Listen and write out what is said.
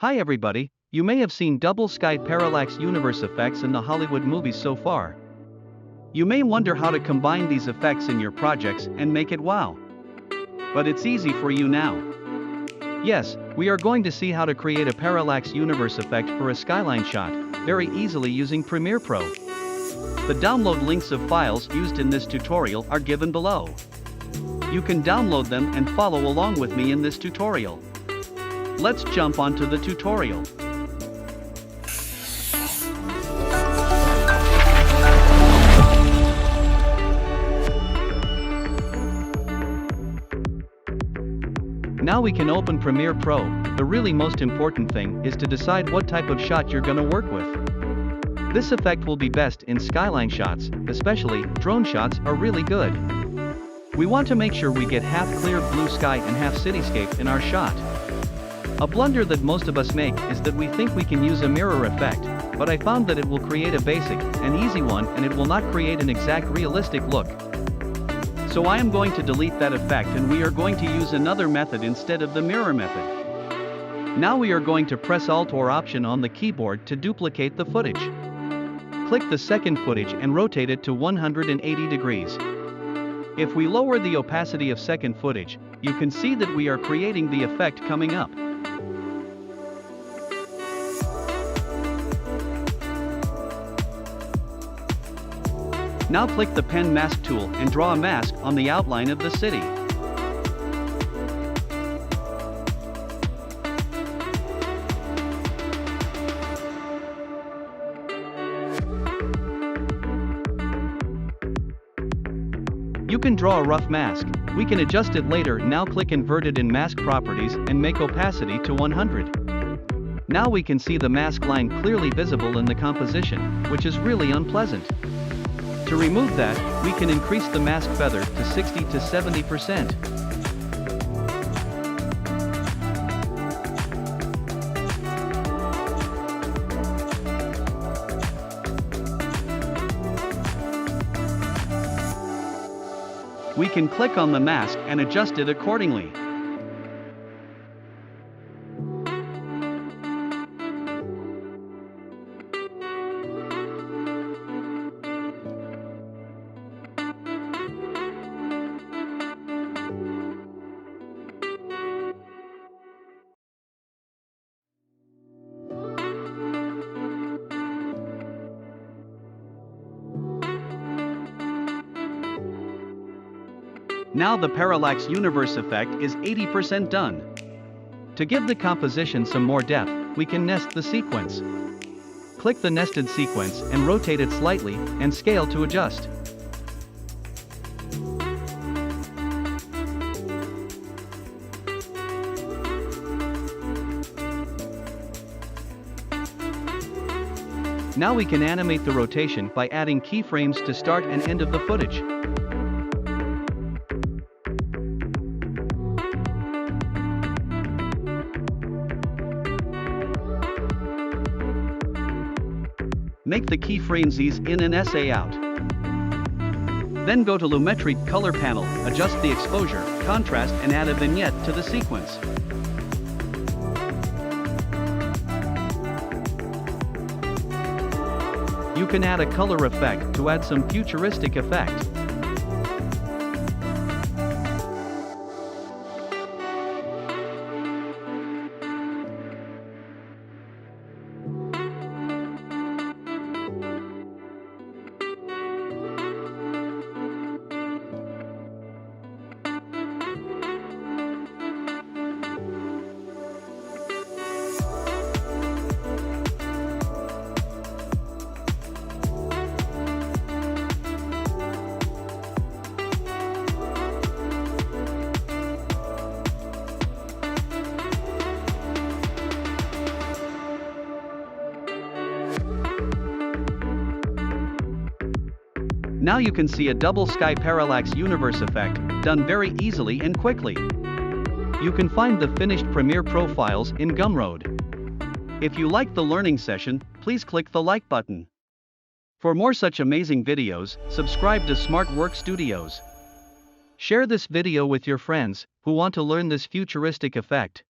Hi everybody, you may have seen double sky parallax universe effects in the Hollywood movies so far. You may wonder how to combine these effects in your projects and make it wow. But it's easy for you now. Yes, we are going to see how to create a parallax universe effect for a skyline shot, very easily using Premiere Pro. The download links of files used in this tutorial are given below. You can download them and follow along with me in this tutorial. Let's jump onto the tutorial. Now we can open Premiere Pro. The really most important thing is to decide what type of shot you're gonna work with. This effect will be best in skyline shots, especially drone shots are really good. We want to make sure we get half clear blue sky and half cityscape in our shot. A blunder that most of us make is that we think we can use a mirror effect, but I found that it will create a basic, an easy one, and it will not create an exact realistic look. So I am going to delete that effect and we are going to use another method instead of the mirror method. Now we are going to press Alt or Option on the keyboard to duplicate the footage. Click the second footage and rotate it to 180 degrees. If we lower the opacity of second footage, you can see that we are creating the effect coming up. Now click the pen mask tool and draw a mask on the outline of the city. You can draw a rough mask. We can adjust it later. Now click Inverted in Mask Properties and make opacity to 100. Now we can see the mask line clearly visible in the composition, which is really unpleasant. To remove that, we can increase the mask feather to 60 to 70%. We can click on the mask and adjust it accordingly. Now the parallax universe effect is 80% done. To give the composition some more depth, we can nest the sequence. Click the nested sequence and rotate it slightly, and scale to adjust. Now we can animate the rotation by adding keyframes to start and end of the footage. Make the keyframes ease in and SA out. Then go to Lumetri Color panel, adjust the exposure, contrast and add a vignette to the sequence. You can add a color effect to add some futuristic effect. Now you can see a double sky parallax universe effect, done very easily and quickly. You can find the finished Premiere Pro files in Gumroad. If you liked the learning session, please click the like button. For more such amazing videos, subscribe to Smart Work Studios. Share this video with your friends who want to learn this futuristic effect.